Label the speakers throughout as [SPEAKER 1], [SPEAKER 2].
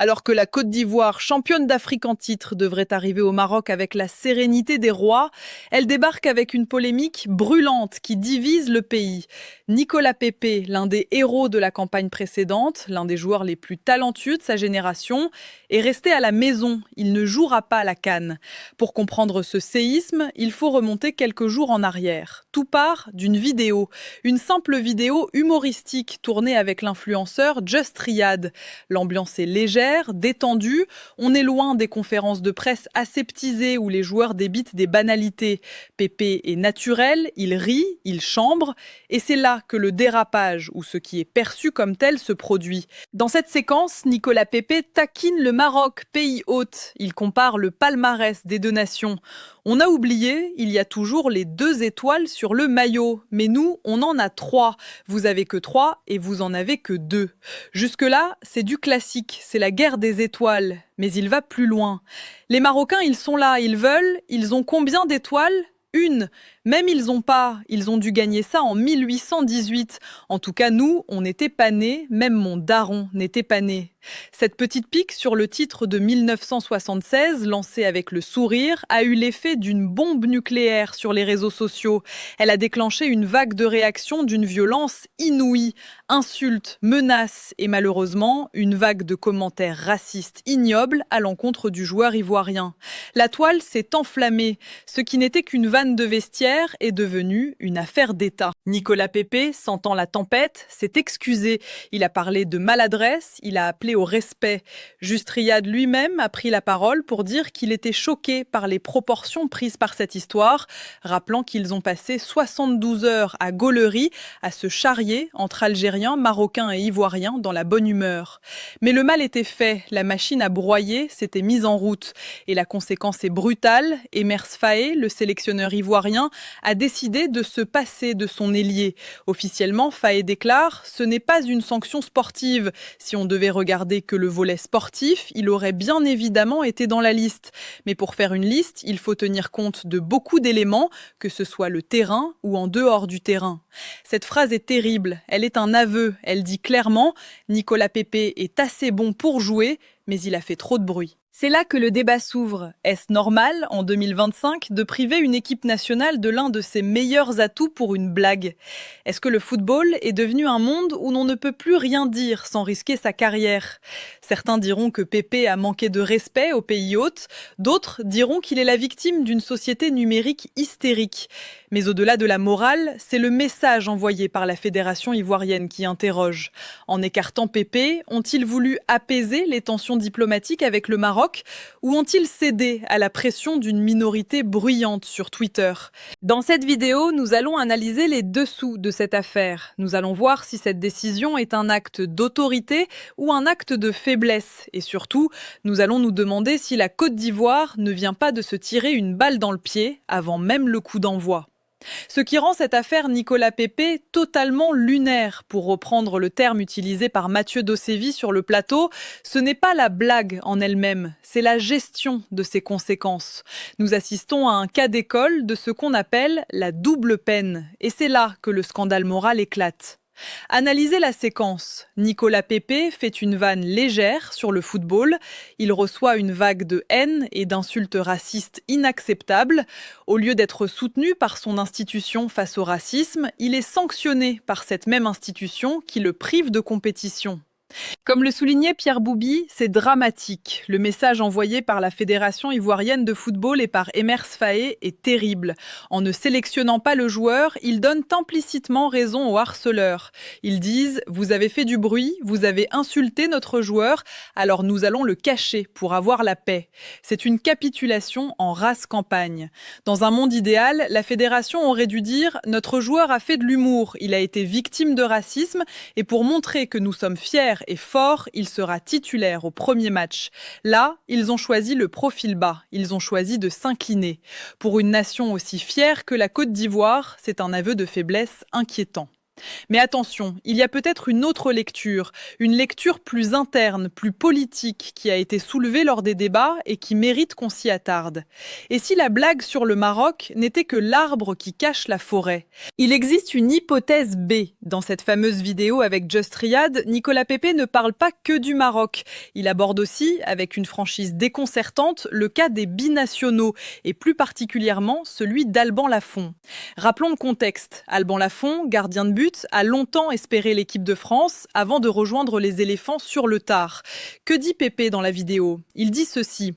[SPEAKER 1] Alors que la Côte d'Ivoire, championne d'Afrique en titre, devrait arriver au Maroc avec la sérénité des rois, elle débarque avec une polémique brûlante qui divise le pays. Nicolas Pepe, l'un des héros de la campagne précédente, l'un des joueurs les plus talentueux de sa génération, est resté à la maison. Il ne jouera pas à la CAN. Pour comprendre ce séisme, il faut remonter quelques jours en arrière. Tout part d'une vidéo, une simple vidéo humoristique tournée avec l'influenceur Just Riyad. L'ambiance est légère, détendu, on est loin des conférences de presse aseptisées où les joueurs débitent des banalités. Pépé est naturel, il rit, il chambre, et c'est là que le dérapage, ou ce qui est perçu comme tel, se produit. Dans cette séquence, Nicolas Pepe taquine le Maroc, pays hôte. Il compare le palmarès des deux nations. On a oublié, il y a toujours les 2 étoiles sur le maillot. Mais nous, on en a 3. Vous avez que 3 et vous en avez que 2. Jusque-là, c'est du classique, c'est la guerre des étoiles. Mais il va plus loin. Les Marocains, ils sont là, ils veulent. Ils ont combien d'étoiles ? 1. Même ils ont dû gagner ça en 1818. En tout cas, nous, on n'était pas nés, même mon daron n'était pas né. Cette petite pique sur le titre de 1976, lancée avec le sourire, a eu l'effet d'une bombe nucléaire sur les réseaux sociaux. Elle a déclenché une vague de réactions d'une violence inouïe. Insultes, menaces et malheureusement, une vague de commentaires racistes ignobles à l'encontre du joueur ivoirien. La toile s'est enflammée. Ce qui n'était qu'une vanne de vestiaire est devenu une affaire d'État. Nicolas Pepe, sentant la tempête, s'est excusé. Il a parlé de maladresse, il a appelé au respect. Just Riyad lui-même a pris la parole pour dire qu'il était choqué par les proportions prises par cette histoire, rappelant qu'ils ont passé 72 heures à Gollery à se charrier entre Algériens, Marocains et Ivoiriens dans la bonne humeur. Mais le mal était fait, la machine à broyer s'était mise en route. Et la conséquence est brutale. Emers Faé, le sélectionneur ivoirien, a décidé de se passer de son ailier. Officiellement, Faé déclare « Ce n'est pas une sanction sportive. Si on devait regarder que le volet sportif, il aurait bien évidemment été dans la liste. Mais pour faire une liste, il faut tenir compte de beaucoup d'éléments, que ce soit le terrain ou en dehors du terrain. » Cette phrase est terrible. Elle est un aveu. Elle dit clairement « Nicolas Pepe est assez bon pour jouer, mais il a fait trop de bruit. » C'est là que le débat s'ouvre. Est-ce normal, en 2025, de priver une équipe nationale de l'un de ses meilleurs atouts pour une blague ? Est-ce que le football est devenu un monde où l'on ne peut plus rien dire sans risquer sa carrière ? Certains diront que Pepe a manqué de respect au pays hôte, d'autres diront qu'il est la victime d'une société numérique hystérique. Mais au-delà de la morale, c'est le message envoyé par la fédération ivoirienne qui interroge. En écartant Pepe, ont-ils voulu apaiser les tensions diplomatiques avec le Maroc ou ont-ils cédé à la pression d'une minorité bruyante sur Twitter ? Dans cette vidéo, nous allons analyser les dessous de cette affaire. Nous allons voir si cette décision est un acte d'autorité ou un acte de faiblesse. Et surtout, nous allons nous demander si la Côte d'Ivoire ne vient pas de se tirer une balle dans le pied avant même le coup d'envoi. Ce qui rend cette affaire Nicolas Pepe totalement lunaire, pour reprendre le terme utilisé par Mathieu Dossévi sur le plateau, ce n'est pas la blague en elle-même, c'est la gestion de ses conséquences. Nous assistons à un cas d'école de ce qu'on appelle la double peine, et c'est là que le scandale moral éclate. Analysez la séquence. Nicolas Pepe fait une vanne légère sur le football. Il reçoit une vague de haine et d'insultes racistes inacceptables. Au lieu d'être soutenu par son institution face au racisme, il est sanctionné par cette même institution qui le prive de compétition. Comme le soulignait Pierre Boubi, c'est dramatique. Le message envoyé par la Fédération ivoirienne de football et par Emers Faé est terrible. En ne sélectionnant pas le joueur, ils donnent implicitement raison aux harceleurs. Ils disent « Vous avez fait du bruit, vous avez insulté notre joueur, alors nous allons le cacher pour avoir la paix. » C'est une capitulation en rase campagne. Dans un monde idéal, la Fédération aurait dû dire « Notre joueur a fait de l'humour, il a été victime de racisme et pour montrer que nous sommes fiers et fort, il sera titulaire au premier match. » Là, ils ont choisi le profil bas, ils ont choisi de s'incliner. Pour une nation aussi fière que la Côte d'Ivoire, c'est un aveu de faiblesse inquiétant. Mais attention, il y a peut-être une autre lecture, une lecture plus interne, plus politique, qui a été soulevée lors des débats et qui mérite qu'on s'y attarde. Et si la blague sur le Maroc n'était que l'arbre qui cache la forêt? Il existe une hypothèse B. Dans cette fameuse vidéo avec Just Riyad, Nicolas Pepe ne parle pas que du Maroc. Il aborde aussi, avec une franchise déconcertante, le cas des binationaux, et plus particulièrement celui d'Alban Lafont. Rappelons le contexte. Alban Lafont, gardien de but, a longtemps espéré l'équipe de France avant de rejoindre les éléphants sur le tard. Que dit Pépé dans la vidéo? Il dit ceci: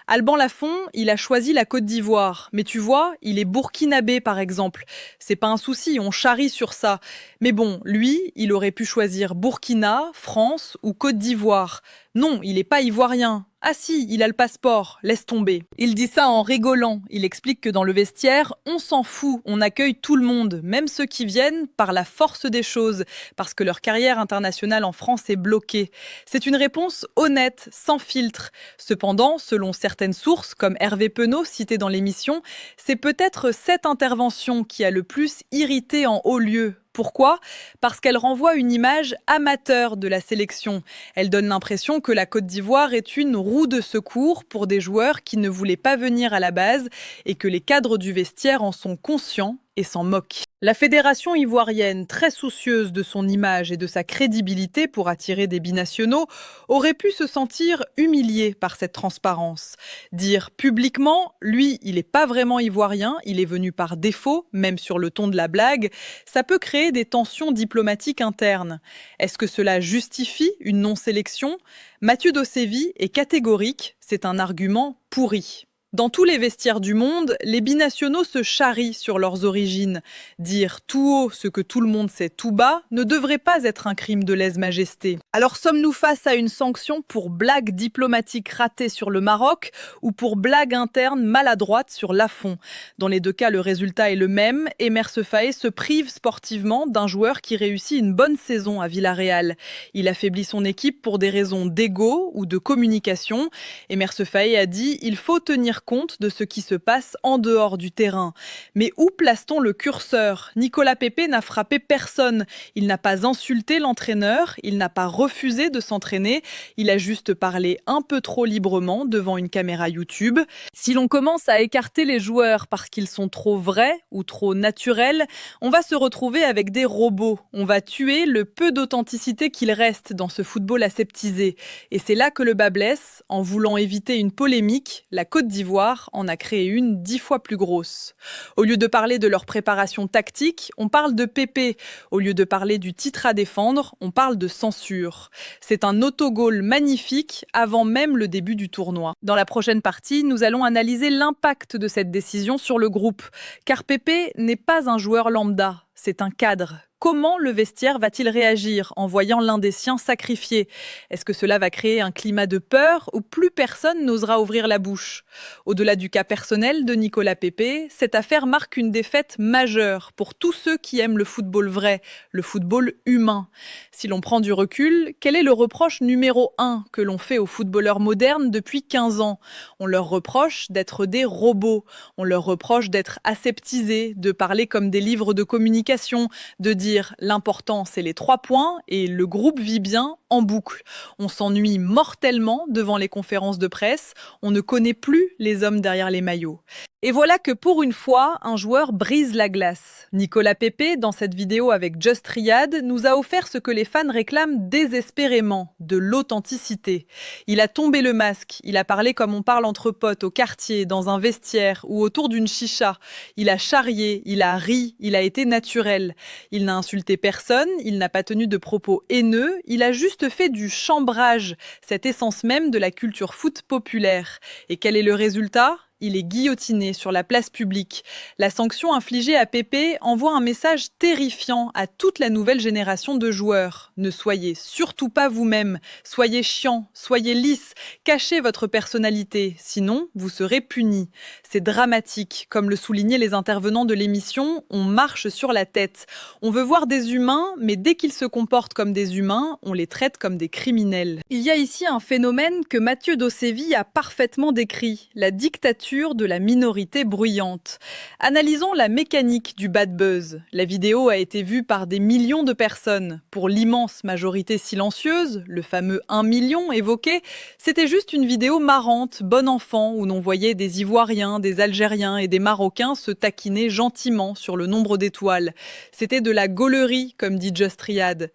[SPEAKER 1] Alban Lafont, il a choisi la Côte d'Ivoire. Mais tu vois, il est burkinabé par exemple. C'est pas un souci, on charrie sur ça. Mais bon, lui, il aurait pu choisir Burkina, France ou Côte d'Ivoire. Non, il n'est pas ivoirien. Ah si, il a le passeport, laisse tomber. Il dit ça en rigolant. Il explique que dans le vestiaire, on s'en fout, on accueille tout le monde, même ceux qui viennent par la force des choses, parce que leur carrière internationale en France est bloquée. C'est une réponse honnête, sans filtre. Cependant, selon certaines sources, comme Hervé Penaud cité dans l'émission, c'est peut-être cette intervention qui a le plus irrité en haut lieu. Pourquoi? Parce qu'elle renvoie une image amateur de la sélection. Elle donne l'impression que la Côte d'Ivoire est une roue de secours pour des joueurs qui ne voulaient pas venir à la base et que les cadres du vestiaire en sont conscients et s'en moquent. La fédération ivoirienne, très soucieuse de son image et de sa crédibilité pour attirer des binationaux, aurait pu se sentir humiliée par cette transparence. Dire publiquement, lui, il n'est pas vraiment ivoirien, il est venu par défaut, même sur le ton de la blague, ça peut créer des tensions diplomatiques internes. Est-ce que cela justifie une non-sélection? Mathieu Dossevi est catégorique, c'est un argument pourri. Dans tous les vestiaires du monde, les binationaux se charrient sur leurs origines. Dire tout haut ce que tout le monde sait tout bas ne devrait pas être un crime de lèse-majesté. Alors sommes-nous face à une sanction pour blague diplomatique ratée sur le Maroc ou pour blague interne maladroite sur Lafont? Dans les deux cas, le résultat est le même. Emer Sefaé se prive sportivement d'un joueur qui réussit une bonne saison à Villarreal. Il affaiblit son équipe pour des raisons d'ego ou de communication. Emer Sefaé a dit « Il faut tenir compte de ce qui se passe en dehors du terrain. » Mais où place-t-on le curseur? Nicolas Pepe n'a frappé personne. Il n'a pas insulté l'entraîneur, il n'a pas refusé de s'entraîner, il a juste parlé un peu trop librement devant une caméra YouTube. Si l'on commence à écarter les joueurs parce qu'ils sont trop vrais ou trop naturels, on va se retrouver avec des robots. On va tuer le peu d'authenticité qu'il reste dans ce football aseptisé. Et c'est là que le bât blesse. En voulant éviter une polémique, la Côte d'Ivoire en a créé une 10 fois plus grosse. Au lieu de parler de leur préparation tactique, on parle de Pépé. Au lieu de parler du titre à défendre, on parle de censure. C'est un autogol magnifique avant même le début du tournoi. Dans la prochaine partie, nous allons analyser l'impact de cette décision sur le groupe. Car Pépé n'est pas un joueur lambda, c'est un cadre. Comment le vestiaire va-t-il réagir en voyant l'un des siens sacrifié? Est-ce que cela va créer un climat de peur où plus personne n'osera ouvrir la bouche? Au-delà du cas personnel de Nicolas Pepe, cette affaire marque une défaite majeure pour tous ceux qui aiment le football vrai, le football humain. Si l'on prend du recul, quel est le reproche numéro 1 que l'on fait aux footballeurs modernes depuis 15 ans? On leur reproche d'être des robots, on leur reproche d'être aseptisés, de parler comme des livres de communication, de dire l'important c'est les 3 points et le groupe vit bien en boucle. On s'ennuie mortellement devant les conférences de presse, on ne connaît plus les hommes derrière les maillots. Et voilà que pour une fois, un joueur brise la glace. Nicolas Pepe, dans cette vidéo avec Just Riyad, nous a offert ce que les fans réclament désespérément, de l'authenticité. Il a tombé le masque, il a parlé comme on parle entre potes, au quartier, dans un vestiaire ou autour d'une chicha. Il a charrié, il a ri, il a été naturel. Il n'a insulté personne, il n'a pas tenu de propos haineux, il a juste fait du chambrage, cette essence même de la culture foot populaire. Et quel est le résultat ? Il est guillotiné sur la place publique. La sanction infligée à Pepe envoie un message terrifiant à toute la nouvelle génération de joueurs. Ne soyez surtout pas vous-même. Soyez chiant, soyez lisse, cachez votre personnalité, sinon vous serez puni. C'est dramatique. Comme le soulignaient les intervenants de l'émission, on marche sur la tête. On veut voir des humains, mais dès qu'ils se comportent comme des humains, on les traite comme des criminels. Il y a ici un phénomène que Mathieu Dossevi a parfaitement décrit, la dictature dictature de la minorité bruyante. Analysons la mécanique du bad buzz. La vidéo a été vue par des millions de personnes. Pour l'immense majorité silencieuse, le fameux 1 million évoqué, c'était juste une vidéo marrante, bon enfant, où l'on voyait des Ivoiriens, des Algériens et des Marocains se taquiner gentiment sur le nombre d'étoiles. C'était de la gaulerie, comme dit Just Riyad.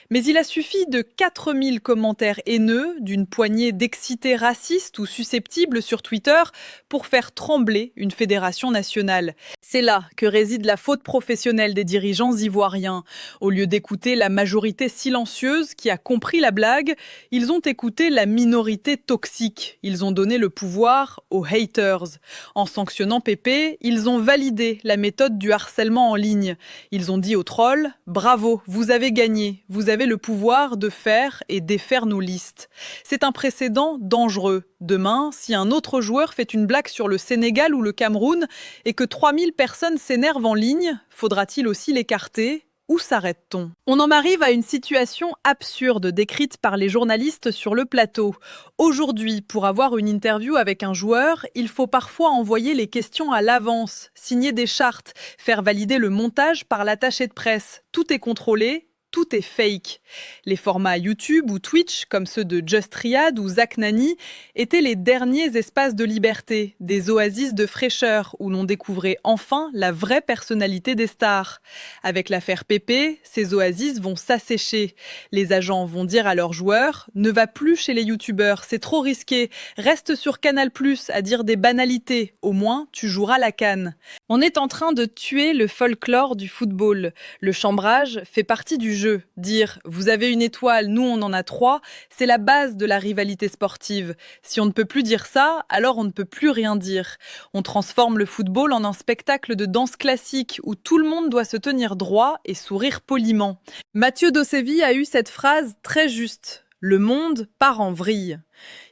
[SPEAKER 1] Mais il a suffi de 4000 commentaires haineux, d'une poignée d'excités racistes ou susceptibles sur Twitter pour faire trembler une fédération nationale. C'est là que réside la faute professionnelle des dirigeants ivoiriens. Au lieu d'écouter la majorité silencieuse qui a compris la blague, ils ont écouté la minorité toxique. Ils ont donné le pouvoir aux haters. En sanctionnant Pépé, ils ont validé la méthode du harcèlement en ligne. Ils ont dit aux trolls « Bravo, vous avez gagné, vous avez le pouvoir de faire et défaire nos listes ». C'est un précédent dangereux. Demain, si un autre joueur fait une blague sur le Sénégal ou le Cameroun et que 3000 personnes s'énervent en ligne, faudra-t-il aussi l'écarter ? Où s'arrête-t-on ? On en arrive à une situation absurde décrite par les journalistes sur le plateau. Aujourd'hui, pour avoir une interview avec un joueur, il faut parfois envoyer les questions à l'avance, signer des chartes, faire valider le montage par l'attaché de presse. Tout est contrôlé. Tout est fake. Les formats YouTube ou Twitch, comme ceux de Just Riyad ou Zach Nani, étaient les derniers espaces de liberté, des oasis de fraîcheur où l'on découvrait enfin la vraie personnalité des stars. Avec l'affaire Pépé, ces oasis vont s'assécher. Les agents vont dire à leurs joueurs « Ne va plus chez les youtubeurs, c'est trop risqué. Reste sur Canal+, à dire des banalités. Au moins, tu joueras la CAN ». On est en train de tuer le folklore du football. Le chambrage fait partie du jeu. Dire « vous avez une étoile, nous on en a 3 », c'est la base de la rivalité sportive. Si on ne peut plus dire ça, alors on ne peut plus rien dire. On transforme le football en un spectacle de danse classique où tout le monde doit se tenir droit et sourire poliment. Mathieu Dossevi a eu cette phrase très juste. Le monde part en vrille.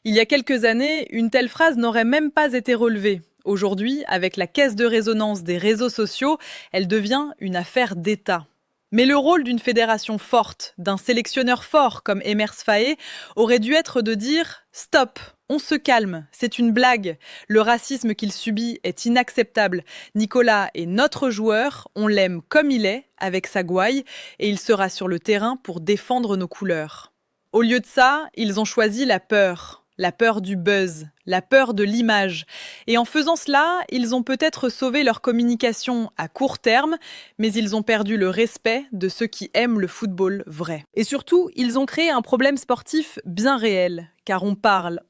[SPEAKER 1] Il y a quelques années, une telle phrase n'aurait même pas été relevée. Aujourd'hui, avec la caisse de résonance des réseaux sociaux, elle devient une affaire d'État. Mais le rôle d'une fédération forte, d'un sélectionneur fort comme Emers Faé, aurait dû être de dire « Stop, on se calme, c'est une blague. Le racisme qu'il subit est inacceptable. Nicolas est notre joueur, on l'aime comme il est, avec sa gouaille, et il sera sur le terrain pour défendre nos couleurs. » Au lieu de ça, ils ont choisi la peur du buzz, la peur de l'image. Et en faisant cela, ils ont peut-être sauvé leur communication à court terme, mais ils ont perdu le respect de ceux qui aiment le football vrai. Et surtout, ils ont créé un problème sportif bien réel. Car on parle,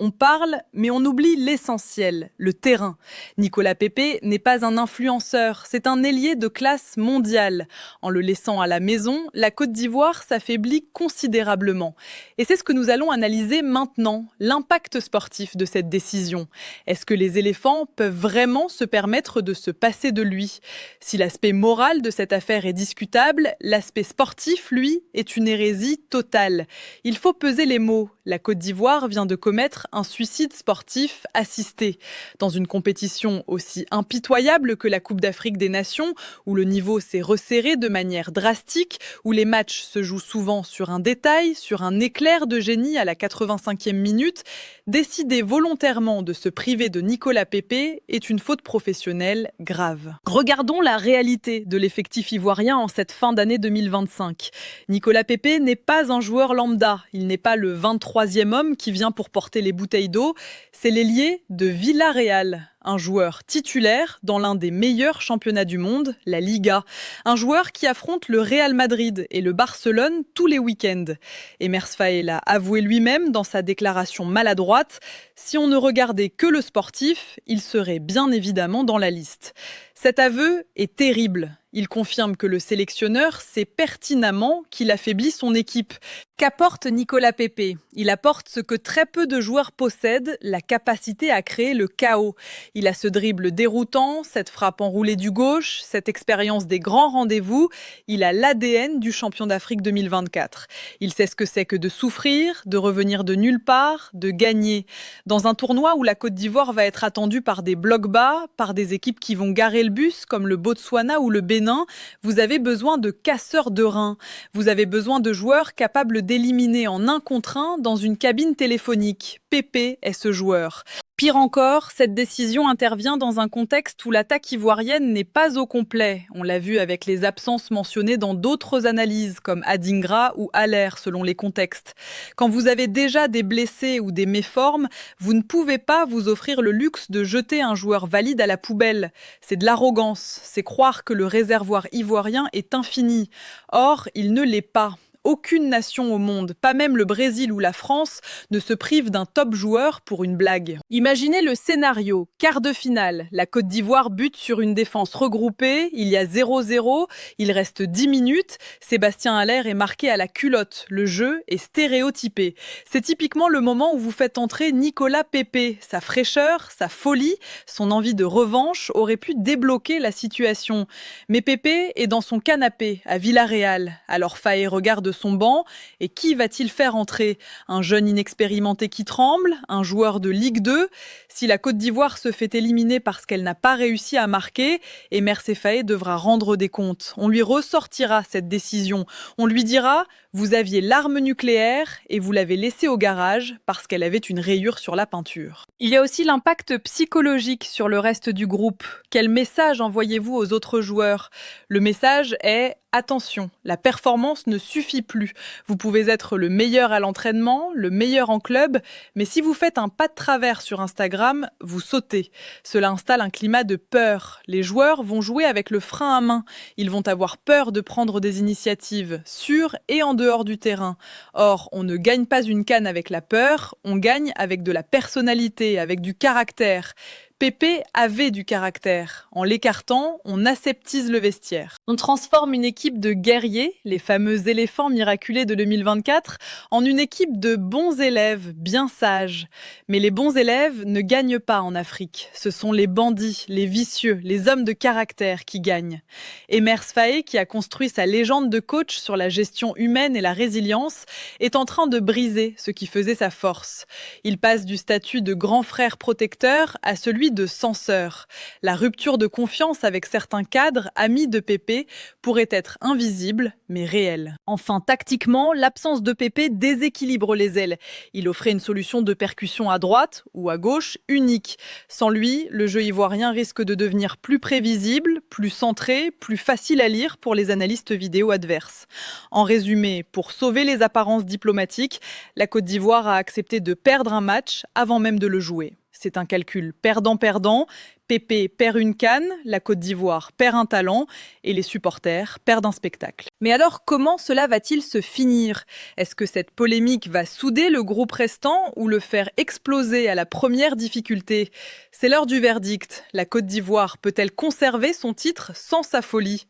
[SPEAKER 1] mais on oublie l'essentiel, le terrain. Nicolas Pépé n'est pas un influenceur, c'est un ailier de classe mondiale. En le laissant à la maison, la Côte d'Ivoire s'affaiblit considérablement. Et c'est ce que nous allons analyser maintenant, l'impact sportif de cette décision. Est-ce que les éléphants peuvent vraiment se permettre de se passer de lui ? Si l'aspect moral de cette affaire est discutable, l'aspect sportif, lui, est une hérésie totale. Il faut peser les mots. La Côte d'Ivoire vient de commettre un suicide sportif assisté. Dans une compétition aussi impitoyable que la Coupe d'Afrique des Nations, où le niveau s'est resserré de manière drastique, où les matchs se jouent souvent sur un détail, sur un éclair de génie à la 85e minute, décider volontairement de se priver de Nicolas Pépé est une faute professionnelle grave. Regardons la réalité de l'effectif ivoirien en cette fin d'année 2025. Nicolas Pépé n'est pas un joueur lambda, il n'est pas le 23e homme qui vient pour porter les bouteilles d'eau, c'est l'ailier de Villarreal. Un joueur titulaire dans l'un des meilleurs championnats du monde, la Liga. Un joueur qui affronte le Real Madrid et le Barcelone tous les week-ends. Emers Faé l'a avoué lui-même dans sa déclaration maladroite. Si on ne regardait que le sportif, il serait bien évidemment dans la liste. Cet aveu est terrible. Il confirme que le sélectionneur sait pertinemment qu'il affaiblit son équipe. Qu'apporte Nicolas Pépé ? Il apporte ce que très peu de joueurs possèdent, la capacité à créer le chaos. Il a ce dribble déroutant, cette frappe enroulée du gauche, cette expérience des grands rendez-vous. Il a l'ADN du champion d'Afrique 2024. Il sait ce que c'est que de souffrir, de revenir de nulle part, de gagner. Dans un tournoi où la Côte d'Ivoire va être attendue par des blocs bas, par des équipes qui vont garer le bus comme le Botswana ou le Bénin, vous avez besoin de casseurs de reins. Vous avez besoin de joueurs capables d'éliminer en 1 contre 1 dans une cabine téléphonique. Pépé est ce joueur. Pire encore, cette décision intervient dans un contexte où l'attaque ivoirienne n'est pas au complet. On l'a vu avec les absences mentionnées dans d'autres analyses, comme Adingra ou Haller, selon les contextes. Quand vous avez déjà des blessés ou des méformes, vous ne pouvez pas vous offrir le luxe de jeter un joueur valide à la poubelle. C'est de l'arrogance, c'est croire que le réservoir ivoirien est infini. Or, il ne l'est pas. Aucune nation au monde, pas même le Brésil ou la France, ne se prive d'un top joueur pour une blague. Imaginez le scénario, quart de finale, la Côte d'Ivoire bute sur une défense regroupée, il y a 0-0, il reste 10 minutes, Sébastien Haller est marqué à la culotte, le jeu est stéréotypé. C'est typiquement le moment où vous faites entrer Nicolas Pepe. Sa fraîcheur, sa folie, son envie de revanche auraient pu débloquer la situation. Mais Pepe est dans son canapé à Villarreal, alors Faé regarde son banc, et qui va-t-il faire entrer? Un jeune inexpérimenté qui tremble? Un joueur de Ligue 2? Si la Côte d'Ivoire se fait éliminer parce qu'elle n'a pas réussi à marquer, Emer Faé devra rendre des comptes. On lui ressortira cette décision. On lui dira « Vous aviez l'arme nucléaire et vous l'avez laissée au garage parce qu'elle avait une rayure sur la peinture. » Il y a aussi l'impact psychologique sur le reste du groupe. Quel message envoyez-vous aux autres joueurs? Le message est « Attention, la performance ne suffit plus. Vous pouvez être le meilleur à l'entraînement, le meilleur en club, mais si vous faites un pas de travers sur Instagram, vous sautez. » Cela installe un climat de peur. Les joueurs vont jouer avec le frein à main. Ils vont avoir peur de prendre des initiatives, sur et en dehors du terrain. Or, on ne gagne pas une CAN avec la peur, on gagne avec de la personnalité, avec du caractère. Pepe avait du caractère. En l'écartant, on aseptise le vestiaire. On transforme une équipe de guerriers, les fameux éléphants miraculés de 2024, en une équipe de bons élèves, bien sages. Mais les bons élèves ne gagnent pas en Afrique. Ce sont les bandits, les vicieux, les hommes de caractère qui gagnent. Emer Faé, qui a construit sa légende de coach sur la gestion humaine et la résilience, est en train de briser ce qui faisait sa force. Il passe du statut de grand frère protecteur à celui de censeur. La rupture de confiance avec certains cadres, amis de Pepe, pourrait être invisible, mais réelle. Enfin, tactiquement, l'absence de Pepe déséquilibre les ailes. Il offrait une solution de percussion à droite ou à gauche unique. Sans lui, le jeu ivoirien risque de devenir plus prévisible, plus centré, plus facile à lire pour les analystes vidéo adverses. En résumé, pour sauver les apparences diplomatiques, la Côte d'Ivoire a accepté de perdre un match avant même de le jouer. C'est un calcul perdant-perdant. Pepe perd une CAN, la Côte d'Ivoire perd un talent et les supporters perdent un spectacle. Mais alors, comment cela va-t-il se finir? Est-ce que cette polémique va souder le groupe restant ou le faire exploser à la première difficulté? C'est l'heure du verdict. La Côte d'Ivoire peut-elle conserver son titre sans sa folie?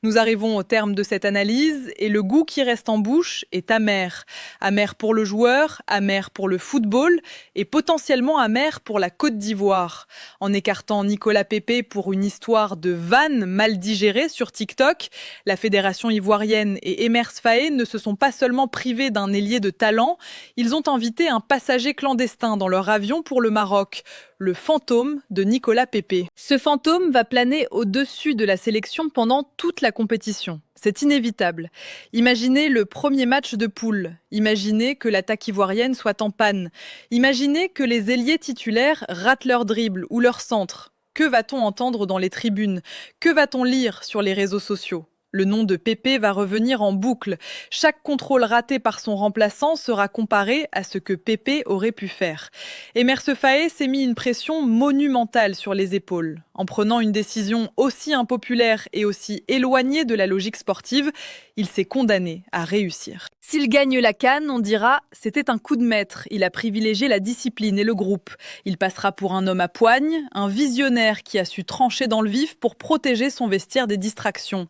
[SPEAKER 1] Nous arrivons au terme de cette analyse et le goût qui reste en bouche est amer. Amer pour le joueur, amer pour le football et potentiellement amer pour la Côte d'Ivoire. En écartant Nicolas Pepe pour une histoire de vanne mal digérée sur TikTok, la fédération ivoirienne et Emer Faé ne se sont pas seulement privés d'un ailier de talent, ils ont invité un passager clandestin dans leur avion pour le Maroc, le fantôme de Nicolas Pepe. Ce fantôme va planer au-dessus de la sélection pendant toute la compétition. C'est inévitable. Imaginez le premier match de poule. Imaginez que l'attaque ivoirienne soit en panne. Imaginez que les ailiers titulaires ratent leur dribble ou leur centre. Que va-t-on entendre dans les tribunes? Que va-t-on lire sur les réseaux sociaux? Le nom de Pepe va revenir en boucle. Chaque contrôle raté par son remplaçant sera comparé à ce que Pepe aurait pu faire. Emer Faé s'est mis une pression monumentale sur les épaules. En prenant une décision aussi impopulaire et aussi éloignée de la logique sportive, il s'est condamné à réussir. S'il gagne la CAN, on dira « c'était un coup de maître, il a privilégié la discipline et le groupe ». Il passera pour un homme à poigne, un visionnaire qui a su trancher dans le vif pour protéger son vestiaire des distractions.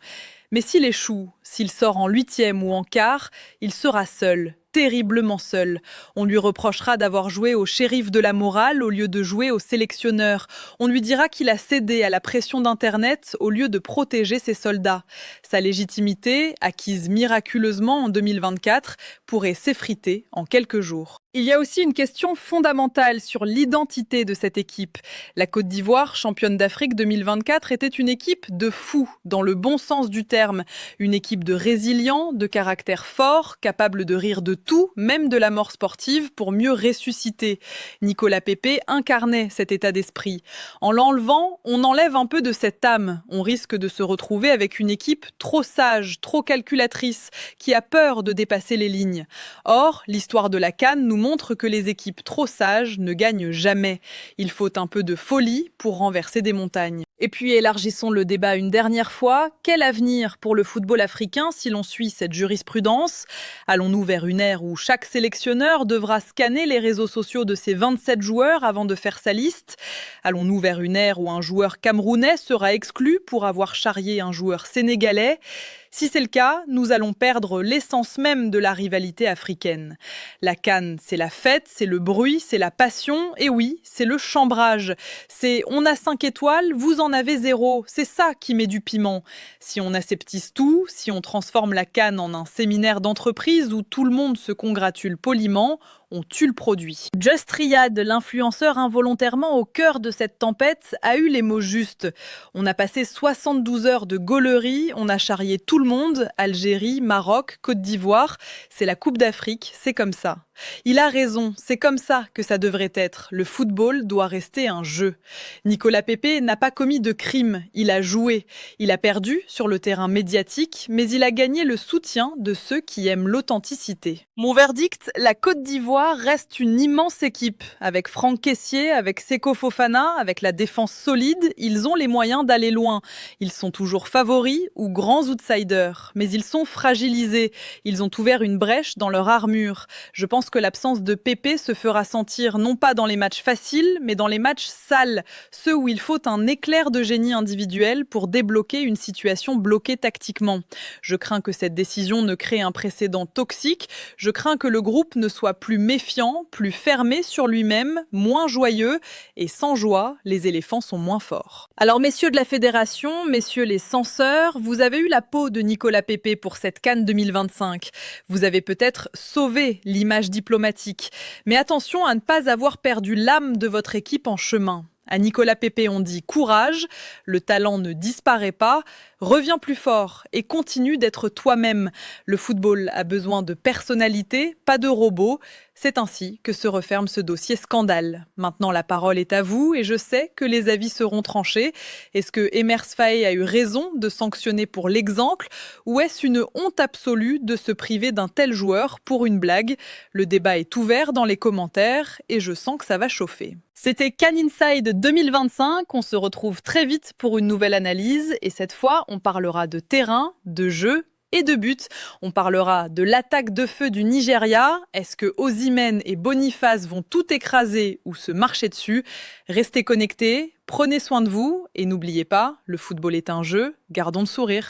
[SPEAKER 1] Mais s'il échoue, s'il sort en 8e ou en quart, il sera seul, terriblement seul. On lui reprochera d'avoir joué au shérif de la morale au lieu de jouer au sélectionneur. On lui dira qu'il a cédé à la pression d'Internet au lieu de protéger ses soldats. Sa légitimité, acquise miraculeusement en 2024, pourrait s'effriter en quelques jours. Il y a aussi une question fondamentale sur l'identité de cette équipe. La Côte d'Ivoire, championne d'Afrique 2024, était une équipe de fous, dans le bon sens du terme. Une équipe de résilients, de caractère fort, capable de rire de tout, même de la mort sportive, pour mieux ressusciter. Nicolas Pepe incarnait cet état d'esprit. En l'enlevant, on enlève un peu de cette âme. On risque de se retrouver avec une équipe trop sage, trop calculatrice, qui a peur de dépasser les lignes. Or, l'histoire de la CAN nous montre que les équipes trop sages ne gagnent jamais. Il faut un peu de folie pour renverser des montagnes. Et puis élargissons le débat une dernière fois. Quel avenir pour le football africain si l'on suit cette jurisprudence? Allons-nous vers une ère où chaque sélectionneur devra scanner les réseaux sociaux de ses 27 joueurs avant de faire sa liste? Allons-nous vers une ère où un joueur camerounais sera exclu pour avoir charrié un joueur sénégalais? Si c'est le cas, nous allons perdre l'essence même de la rivalité africaine. La CAN, c'est la fête, c'est le bruit, c'est la passion, et oui, c'est le chambrage. C'est on a 5 étoiles, vous en avez 0. C'est ça qui met du piment. Si on aseptise tout, si on transforme la CAN en un séminaire d'entreprise où tout le monde se congratule poliment, on tue le produit. Just Riyad, l'influenceur involontairement au cœur de cette tempête, a eu les mots justes. On a passé 72 heures de gaulerie, on a charrié tout le monde, Algérie, Maroc, Côte d'Ivoire. C'est la Coupe d'Afrique, c'est comme ça. Il a raison, c'est comme ça que ça devrait être. Le football doit rester un jeu. Nicolas Pepe n'a pas commis de crime, il a joué. Il a perdu sur le terrain médiatique, mais il a gagné le soutien de ceux qui aiment l'authenticité. Mon verdict, la Côte d'Ivoire reste une immense équipe. Avec Franck Kessié, avec Seko Fofana, avec la défense solide, ils ont les moyens d'aller loin. Ils sont toujours favoris ou grands outsiders, mais ils sont fragilisés. Ils ont ouvert une brèche dans leur armure. Je pense que l'absence de Pepe se fera sentir non pas dans les matchs faciles, mais dans les matchs sales, ceux où il faut un éclair de génie individuel pour débloquer une situation bloquée tactiquement. Je crains que cette décision ne crée un précédent toxique. Je crains que le groupe ne soit plus méfiant, plus fermé sur lui-même, moins joyeux. Et sans joie, les éléphants sont moins forts. Alors messieurs de la fédération, messieurs les censeurs, vous avez eu la peau de Nicolas Pepe pour cette CAN 2025. Vous avez peut-être sauvé l'image diplomatique. Mais attention à ne pas avoir perdu l'âme de votre équipe en chemin. À Nicolas Pepe, on dit courage, le talent ne disparaît pas, reviens plus fort et continue d'être toi-même. Le football a besoin de personnalité, pas de robots. C'est ainsi que se referme ce dossier scandale. Maintenant, la parole est à vous et je sais que les avis seront tranchés. Est-ce que Emers Faé a eu raison de sanctionner pour l'exemple ou est-ce une honte absolue de se priver d'un tel joueur pour une blague? Le débat est ouvert dans les commentaires et je sens que ça va chauffer. C'était CAN Inside 2025. On se retrouve très vite pour une nouvelle analyse et cette fois, on parlera de terrain, de jeu et de but. On parlera de l'attaque de feu du Nigeria. Est-ce que Osimhen et Boniface vont tout écraser ou se marcher dessus? Restez connectés, prenez soin de vous et n'oubliez pas, le football est un jeu, gardons le sourire.